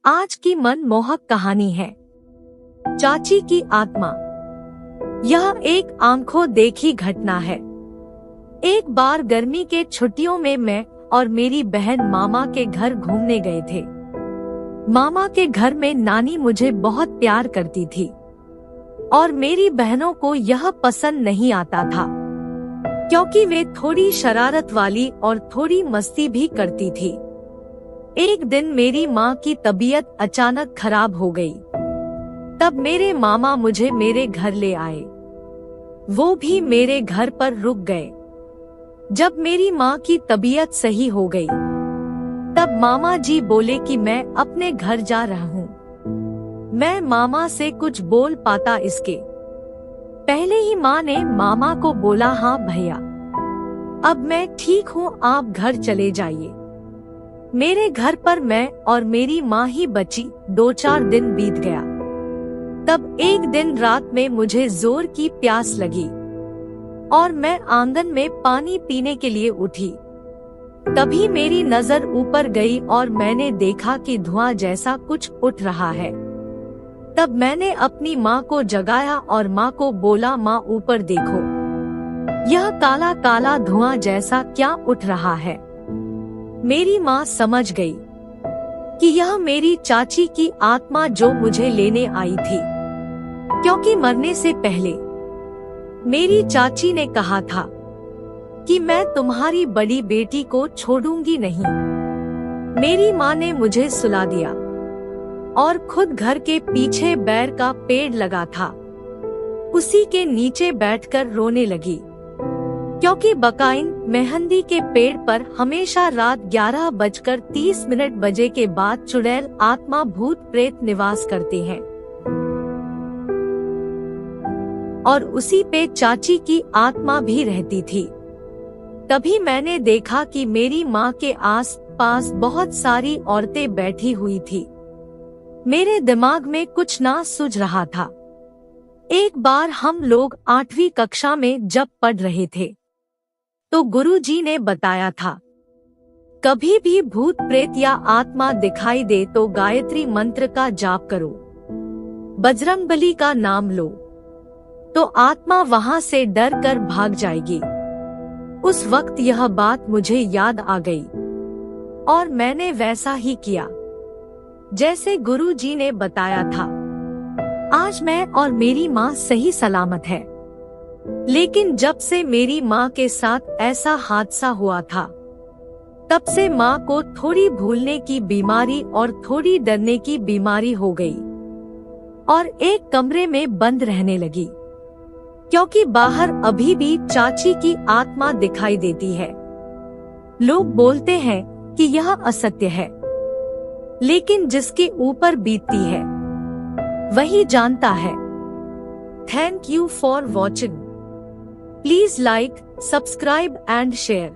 आज की मनमोहक कहानी है चाची की आत्मा। यह एक आंखों देखी घटना है। एक बार गर्मी के छुट्टियों में मैं और मेरी बहन मामा के घर घूमने गए थे। मामा के घर में नानी मुझे बहुत प्यार करती थी और मेरी बहनों को यह पसंद नहीं आता था क्योंकि वे थोड़ी शरारत वाली और थोड़ी मस्ती भी करती थी। एक दिन मेरी माँ की तबीयत अचानक खराब हो गई। तब मेरे मामा मुझे मेरे घर ले आए। वो भी मेरे घर पर रुक गए। जब मेरी माँ की तबीयत सही हो गई, तब मामा जी बोले कि मैं अपने घर जा रहा हूँ। मैं मामा से कुछ बोल पाता इसके पहले ही माँ ने मामा को बोला, हाँ भैया, अब मैं ठीक हूँ, आप घर चले जाइए। मेरे घर पर मैं और मेरी माँ ही बची। 2-4 दिन बीत गया। तब एक दिन रात में मुझे जोर की प्यास लगी और मैं आंगन में पानी पीने के लिए उठी। तभी मेरी नजर ऊपर गई और मैंने देखा कि धुआं जैसा कुछ उठ रहा है। तब मैंने अपनी माँ को जगाया और माँ को बोला, माँ ऊपर देखो, यह काला काला धुआं जैसा क्या उठ रहा है। मेरी माँ समझ गई कि यह मेरी चाची की आत्मा जो मुझे लेने आई थी, क्योंकि मरने से पहले मेरी चाची ने कहा था कि मैं तुम्हारी बड़ी बेटी को छोड़ूंगी नहीं। मेरी माँ ने मुझे सुला दिया और खुद घर के पीछे बैर का पेड़ लगा था, उसी के नीचे बैठकर रोने लगी, क्योंकि बकाइन मेहंदी के पेड़ पर हमेशा रात 11:30 बजे के बाद चुड़ैल आत्मा भूत प्रेत निवास करते हैं और उसी पे चाची की आत्मा भी रहती थी। तभी मैंने देखा कि मेरी माँ के आस पास बहुत सारी औरतें बैठी हुई थी। मेरे दिमाग में कुछ ना सूझ रहा था। एक बार हम लोग 8वीं कक्षा में जब पढ़ रहे थे तो गुरुजी ने बताया था, कभी भी भूत प्रेत या आत्मा दिखाई दे तो गायत्री मंत्र का जाप करो, बजरंगबली का नाम लो, तो आत्मा वहां से डर कर भाग जाएगी। उस वक्त यह बात मुझे याद आ गई और मैंने वैसा ही किया जैसे गुरुजी ने बताया था। आज मैं और मेरी माँ सही सलामत है। लेकिन जब से मेरी माँ के साथ ऐसा हादसा हुआ था, तब से माँ को थोड़ी भूलने की बीमारी और थोड़ी डरने की बीमारी हो गई और एक कमरे में बंद रहने लगी, क्योंकि बाहर अभी भी चाची की आत्मा दिखाई देती है। लोग बोलते हैं कि यह असत्य है, लेकिन जिसके ऊपर बीतती है वही जानता है। Thank you for watching. Please like, subscribe and share.